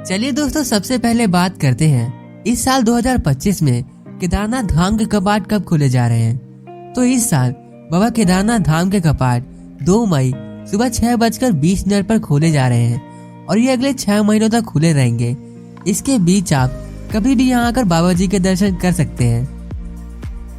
चलिए दोस्तों, सबसे पहले बात करते हैं इस साल 2025 में केदारनाथ धाम के कपाट कब खोले जा रहे हैं। तो इस साल बाबा केदारनाथ धाम के कपाट 2 मई सुबह 6:20 पर खोले जा रहे हैं और ये अगले 6 महीनों तक खुले रहेंगे। इसके बीच आप कभी भी यहाँ आकर बाबा जी के दर्शन कर सकते हैं।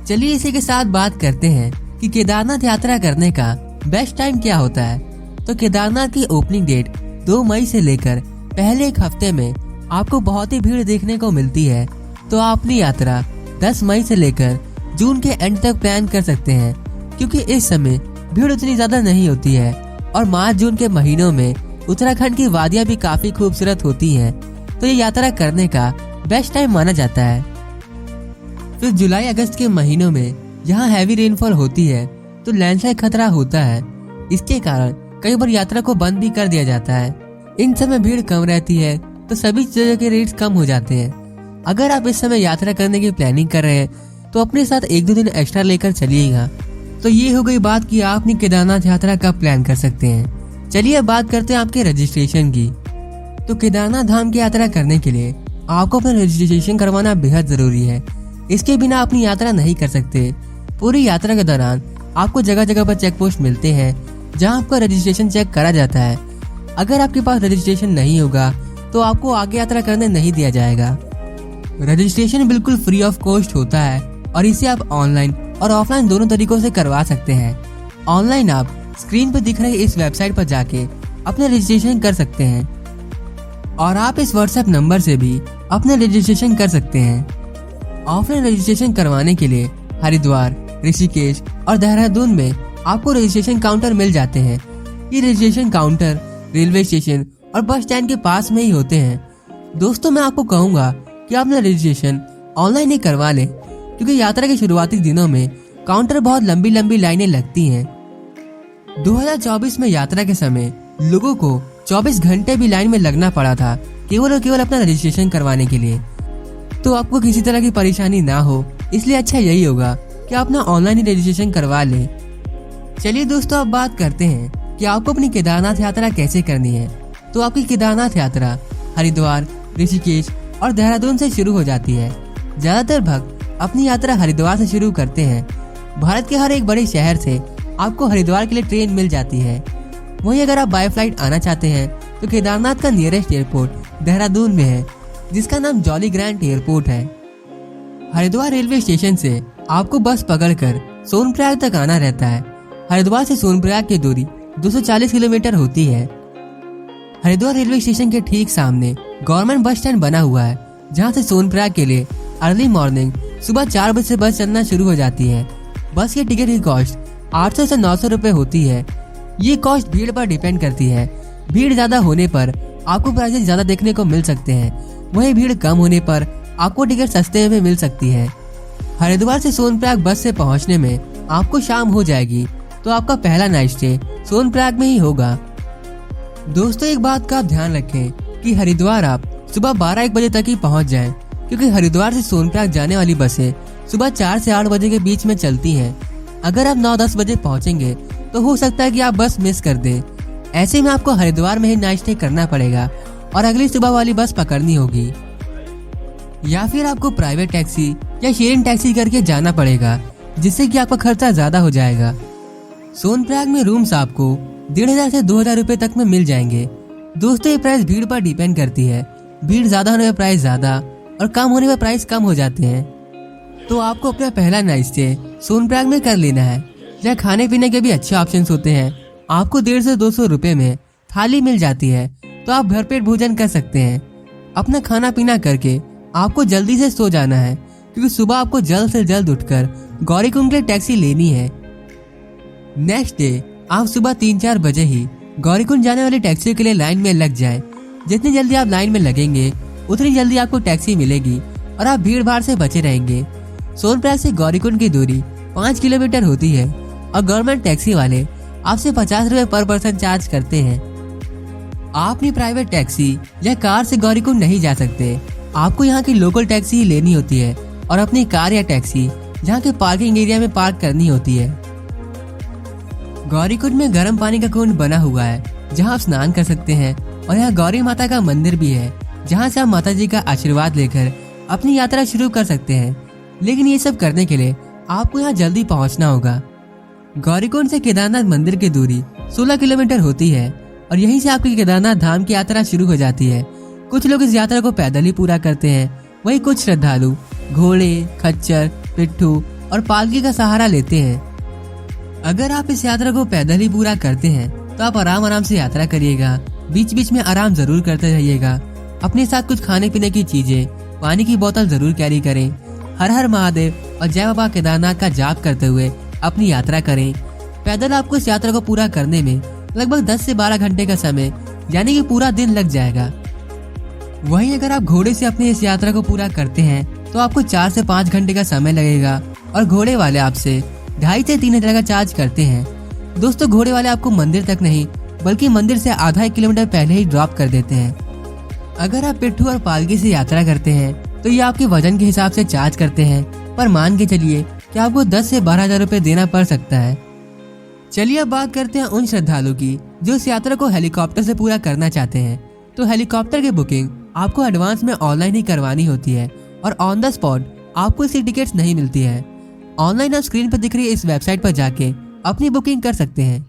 चलिए इसी के साथ बात करते हैं कि केदारनाथ यात्रा करने का बेस्ट टाइम क्या होता है। तो केदारनाथ की ओपनिंग डेट 2 मई से लेकर पहले एक हफ्ते में आपको बहुत ही भीड़ देखने को मिलती है। तो आप अपनी यात्रा 10 मई से लेकर जून के एंड तक प्लान कर सकते हैं, क्योंकि इस समय भीड़ उतनी ज्यादा नहीं होती है और मार्च जून के महीनों में उत्तराखंड की वादियां भी काफी खूबसूरत होती हैं। तो ये यात्रा करने का बेस्ट टाइम माना जाता है। फिर जुलाई अगस्त के महीनों में यहाँ हैवी रेनफॉल होती है, तो लैंडस्लाइड खतरा होता है। इसके कारण कई बार यात्रा को बंद भी कर दिया जाता है। इन समय भीड़ कम रहती है, तो सभी चीजों के रेट्स कम हो जाते हैं। अगर आप इस समय यात्रा करने की प्लानिंग कर रहे हैं तो अपने साथ 1-2 दिन एक्स्ट्रा लेकर चलिएगा। तो ये हो गई बात कि आप अपनी केदारनाथ यात्रा कब प्लान कर सकते हैं। चलिए अब बात करते हैं आपके रजिस्ट्रेशन की। तो केदारनाथ धाम की यात्रा करने के लिए आपको अपना रजिस्ट्रेशन करवाना बेहद जरूरी है। इसके बिना अपनी यात्रा नहीं कर सकते। पूरी यात्रा के दौरान आपको जगह जगह पर चेक पोस्ट मिलते हैं, जहां आपका रजिस्ट्रेशन चेक करा जाता है। अगर आपके पास रजिस्ट्रेशन नहीं होगा तो आपको आगे यात्रा करने नहीं दिया जाएगा। रजिस्ट्रेशन बिल्कुल फ्री ऑफ कॉस्ट होता है और इसे आप ऑनलाइन और ऑफलाइन दोनों तरीकों से करवा सकते हैं। ऑनलाइन आप स्क्रीन पर दिख रहे इस वेबसाइट पर जाके अपना रजिस्ट्रेशन कर सकते हैं और आप इस व्हाट्सएप नंबर से भी अपना रजिस्ट्रेशन कर सकते हैं। ऑफलाइन रजिस्ट्रेशन करवाने के लिए हरिद्वार, ऋषिकेश और देहरादून में आपको रजिस्ट्रेशन काउंटर मिल जाते हैं। ये रजिस्ट्रेशन काउंटर रेलवे स्टेशन और बस स्टैंड के पास में ही होते हैं। दोस्तों, मैं आपको कहूँगा कि आप अपना रजिस्ट्रेशन ऑनलाइन ही करवा लें, क्योंकि यात्रा के शुरुआती दिनों में काउंटर बहुत लंबी लंबी लाइनें लगती हैं। 2024 में यात्रा के समय लोगों को 24 घंटे भी लाइन में लगना पड़ा था, केवल और केवल अपना रजिस्ट्रेशन करवाने के लिए। तो आपको किसी तरह की परेशानी ना हो, इसलिए अच्छा यही होगा कि आप अपना ऑनलाइन ही रजिस्ट्रेशन करवा लें। चलिए दोस्तों, अब बात करते हैं कि आपको अपनी केदारनाथ यात्रा कैसे करनी है। तो आपकी केदारनाथ यात्रा हरिद्वार, ऋषिकेश और देहरादून से शुरू हो जाती है। ज्यादातर भक्त अपनी यात्रा हरिद्वार से शुरू करते हैं। भारत के हर एक बड़े शहर से आपको हरिद्वार के लिए ट्रेन मिल जाती है। वहीं अगर आप बाय फ्लाइट आना चाहते हैं तो केदारनाथ का नियरेस्ट एयरपोर्ट देहरादून में है, जिसका नाम जॉली ग्रैंड एयरपोर्ट है। हरिद्वार रेलवे स्टेशन से आपको बस पकड़कर सोनप्रयाग तक आना रहता है। हरिद्वार से सोनप्रयाग की दूरी 240 किलोमीटर होती है। हरिद्वार रेलवे स्टेशन के ठीक सामने गवर्नमेंट बस स्टैंड बना हुआ है, जहां से सोनप्रयाग के लिए अर्ली मॉर्निंग सुबह 4 बजे से बस चलना शुरू हो जाती है। बस की टिकट की कॉस्ट 800 से 900 रुपए होती है। ये कॉस्ट भीड़ पर डिपेंड करती है। भीड़ ज्यादा होने पर आपको प्राइसेस ज्यादा देखने को मिल सकते हैं, वहीं भीड़ कम होने पर आपको टिकट सस्ते में मिल सकती है। हरिद्वार से सोनप्रयाग बस से पहुंचने में आपको शाम हो जाएगी, तो आपका पहला नाइट स्टे सोनप्रयाग में ही होगा। दोस्तों, एक बात का आप ध्यान रखें कि हरिद्वार आप सुबह 12-1 बजे तक ही पहुंच जाएं, क्योंकि हरिद्वार से सोनप्रयाग जाने वाली बसें सुबह 4 से 8 बजे के बीच में चलती हैं। अगर आप 9-10 बजे पहुंचेंगे तो हो सकता है कि आप बस मिस कर दें। ऐसे में आपको हरिद्वार में ही नाइट स्टे करना पड़ेगा और अगली सुबह वाली बस पकड़नी होगी, या फिर आपको प्राइवेट टैक्सी या शेयरिंग टैक्सी करके जाना पड़ेगा, जिससे कि आपका खर्चा ज्यादा हो जाएगा। सोनप्रयाग में रूम्स आपको 1500 से 2000 रुपए तक में मिल जाएंगे। दोस्तों, ये प्राइस भीड़ पर डिपेंड करती है। भीड़ ज्यादा होने पर प्राइस ज्यादा और कम होने पर प्राइस कम हो जाते हैं। तो आपको अपना पहला नाइट स्टे सोनप्रयाग में कर लेना है, जहाँ खाने पीने के भी अच्छे ऑप्शन होते हैं। आपको 150 से 200 रुपए में थाली मिल जाती है, तो आप भरपेट भोजन कर सकते हैं। अपना खाना पीना करके आपको जल्दी से सो जाना है, क्योंकि सुबह आपको जल्द से जल्द उठकर गौरीकुंड के लिए टैक्सी लेनी है। नेक्स्ट डे आप सुबह 3-4 बजे ही गौरीकुंड जाने वाली टैक्सी के लिए लाइन में लग जाएं। जितनी जल्दी आप लाइन में लगेंगे उतनी जल्दी आपको टैक्सी मिलेगी और आप भीड़ भाड़ से बचे रहेंगे। सोनप्रयाग से गौरीकुंड की दूरी 5 किलोमीटर होती है और गवर्नमेंट टैक्सी वाले आपसे 50 रुपए पर पर्सन चार्ज करते हैं। आप अपनी प्राइवेट टैक्सी या कार से गौरीकुंड नहीं जा सकते। आपको यहाँ की लोकल टैक्सी ही लेनी होती है और अपनी कार या टैक्सी जहाँ के पार्किंग एरिया में पार्क करनी होती है। गौरीकुंड में गर्म पानी का कुंड बना हुआ है, जहाँ आप स्नान कर सकते हैं और यहाँ गौरी माता का मंदिर भी है, जहाँ से आप माता जी का आशीर्वाद लेकर अपनी यात्रा शुरू कर सकते हैं। लेकिन ये सब करने के लिए आपको यहाँ जल्दी पहुँचना होगा। गौरीकुंड से केदारनाथ मंदिर की दूरी 16 किलोमीटर होती है और यहीं से आपकी केदारनाथ धाम की यात्रा शुरू हो जाती है। कुछ लोग इस यात्रा को पैदल ही पूरा करते हैं, वहीं कुछ श्रद्धालु घोड़े, खच्चर, पिट्ठू और पालकी का सहारा लेते हैं। अगर आप इस यात्रा को पैदल ही पूरा करते हैं तो आप आराम से यात्रा करिएगा। बीच बीच में आराम जरूर करते रहिएगा। अपने साथ कुछ खाने पीने की चीजें, पानी की बोतल जरूर कैरी करें। हर हर महादेव और जय बाबा केदारनाथ का जाप करते हुए अपनी यात्रा करें। पैदल आपको इस यात्रा को पूरा करने में लगभग 10 से 12 घंटे का समय यानी कि पूरा दिन लग जाएगा। वहीं अगर आप घोड़े से अपनी इस यात्रा को पूरा करते हैं तो आपको 4 से 5 घंटे का समय लगेगा और घोड़े वाले आपसे 2.5 से 3 हज़ार का चार्ज करते हैं। दोस्तों, घोड़े वाले आपको मंदिर तक नहीं बल्कि मंदिर से आधा 1 किलोमीटर पहले ही ड्रॉप कर देते हैं। अगर आप पिट्ठू और पालकी से यात्रा करते हैं तो ये आपके वजन के हिसाब से चार्ज करते हैं, पर मान के चलिए कि आपको 10 से 12 हज़ार रुपये देना पड़ सकता है। चलिए अब बात करते हैं उन श्रद्धालु की जो इस यात्रा को हेलीकॉप्टर से पूरा करना चाहते हैं। तो हेलीकॉप्टर की बुकिंग आपको एडवांस में ऑनलाइन ही करवानी होती है और ऑन द स्पॉट आपको इसकी टिकट्स नहीं मिलती है। ऑनलाइन आप स्क्रीन पर दिख रही इस वेबसाइट पर जाके अपनी बुकिंग कर सकते हैं।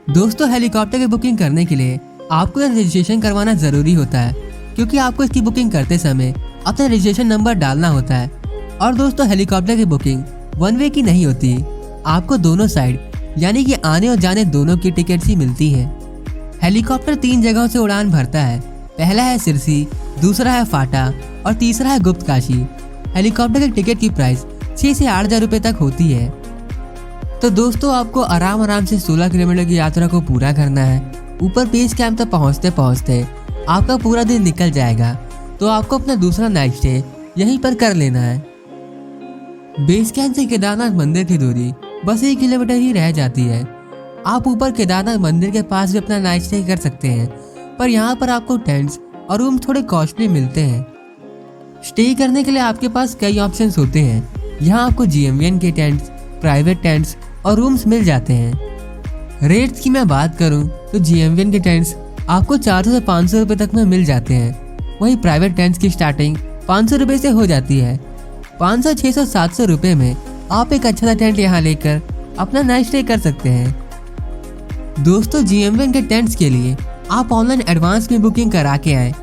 दोस्तों, हेलीकॉप्टर की बुकिंग करने के लिए आपको रजिस्ट्रेशन करवाना जरूरी होता है, क्योंकि आपको इसकी बुकिंग करते समय अपना रजिस्ट्रेशन नंबर डालना होता है। और दोस्तों, हेलीकॉप्टर की बुकिंग वन वे की नहीं होती, आपको दोनों साइड यानी कि आने और जाने दोनों की टिकट्स ही मिलती हैं। हेलीकॉप्टर 3 जगहों से उड़ान भरता है। पहला है सिरसी, दूसरा है फाटा और तीसरा है गुप्तकाशी। हेलीकॉप्टर की टिकट की प्राइस 6 से 8 हज़ार रुपये तक होती है। तो दोस्तों, आपको आराम से 16 किलोमीटर की यात्रा को पूरा करना है। ऊपर बेस कैंप तक पहुँचते पहुँचते आपका पूरा दिन निकल जाएगा, तो आपको अपना दूसरा नाइट स्टे यहीं पर कर लेना है। बेस कैंप से केदारनाथ मंदिर की दूरी बस 1 किलोमीटर ही रह जाती है। आप ऊपर केदारनाथ मंदिर के पास भी अपना नाइट स्टे कर सकते हैं, पर यहाँ पर आपको टेंट्स और रूम थोड़े कॉस्टली मिलते हैं। स्टे करने के लिए आपके पास कई ऑप्शंस होते हैं। यहाँ आपको GMVN के टेंट्स, प्राइवेट टेंट्स और रूम्स मिल जाते हैं। रेट्स की मैं बात करूँ तो GMVN के टेंट्स आपको 400 से 500 रुपये तक में मिल जाते हैं। वहीं प्राइवेट टेंट्स की स्टार्टिंग 500 रुपये से हो जाती है। 500, 600, 700 रुपये में आप एक अच्छा सा टेंट यहाँ लेकर अपना नाइट स्टे कर सकते हैं। दोस्तों, GMVN के टेंट्स के लिए आप ऑनलाइन एडवांस में बुकिंग करा के आए।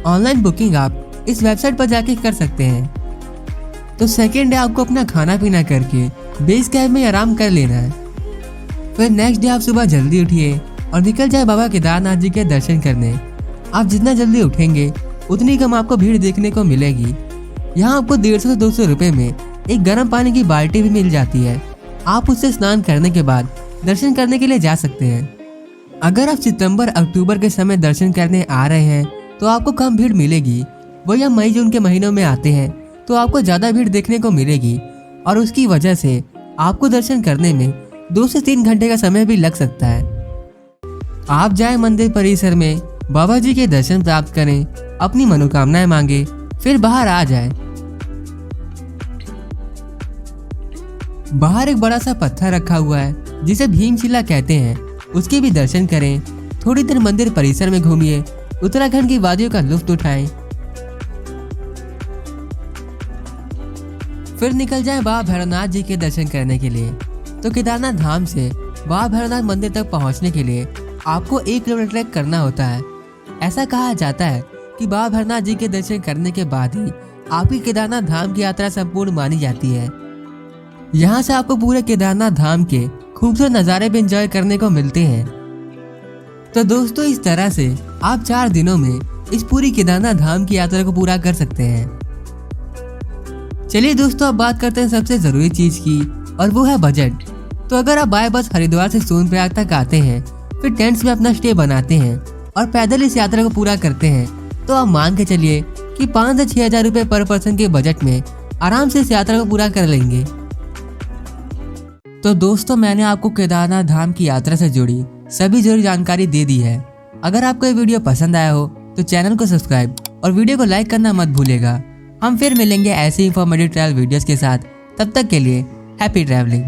ऑनलाइन बुकिंग आप इस वेबसाइट पर जाके कर सकते हैं। तो सेकेंड डे आपको अपना खाना पीना करके बेस कैंप में आराम कर लेना है। फिर नेक्स्ट डे आप सुबह जल्दी उठिए और निकल जाए बाबा केदारनाथ जी के दर्शन करने। आप जितना जल्दी उठेंगे उतनी कम आपको भीड़ देखने को मिलेगी। यहाँ आपको 150 से 200 रुपये में एक गर्म पानी की बाल्टी भी मिल जाती है। आप उससे स्नान करने के बाद दर्शन करने के लिए जा सकते हैं। अगर आप सितंबर अक्टूबर के समय दर्शन करने आ रहे हैं तो आपको कम भीड़ मिलेगी। वही आप मई जून के महीनों में आते हैं तो आपको ज़्यादा भीड़ देखने को मिलेगी और उसकी वजह से आपको दर्शन करने में 2 से 3 घंटे का समय भी लग सकता है। आप जाए मंदिर परिसर में, बाबा जी के दर्शन प्राप्त करें, अपनी मनोकामनाएं मांगे, फिर बाहर आ जाए। बाहर एक बड़ा सा पत्थर रखा हुआ है जिसे भीमशिला कहते हैं, उसके भी दर्शन करें। थोड़ी देर मंदिर परिसर में घूमिए, उत्तराखंड की वादियों का लुत्फ उठाएं। फिर निकल जाएं बाबा भैरवनाथ जी के दर्शन करने के लिए। तो केदारनाथ धाम से बाबा भैरवनाथ मंदिर तक पहुंचने के लिए आपको 1 किलोमीटर ट्रैक करना होता है। ऐसा कहा जाता है कि बाबा भैरवनाथ जी के दर्शन करने के बाद ही आपकी केदारनाथ धाम की यात्रा संपूर्ण मानी जाती है। यहाँ से आपको पूरे केदारनाथ धाम के खूबसूरत नज़ारे भी एंजॉय करने को मिलते हैं। तो दोस्तों, इस तरह से आप 4 दिनों में इस पूरी केदारनाथ धाम की यात्रा को पूरा कर सकते हैं। चलिए दोस्तों, अब बात करते हैं सबसे जरूरी चीज की, और वो है बजट। तो अगर आप बाय बस हरिद्वार से सोनप्रयाग तक आते हैं, फिर टेंट्स में अपना स्टे बनाते हैं और पैदल इस यात्रा को पूरा करते हैं, तो आप मान के चलिए कि 5 से 6 हज़ार रुपये पर पर्सन के बजट में आराम से इस यात्रा को पूरा कर लेंगे। तो दोस्तों, मैंने आपको केदारनाथ धाम की यात्रा से जुड़ी सभी जरूरी जानकारी दे दी है। अगर आपको ये वीडियो पसंद आया हो तो चैनल को सब्सक्राइब और वीडियो को लाइक करना मत भूलिएगा। हम फिर मिलेंगे ऐसे इंफॉर्मेटिव ट्रैवल वीडियोस के साथ। तब तक के लिए हैप्पी ट्रैवलिंग।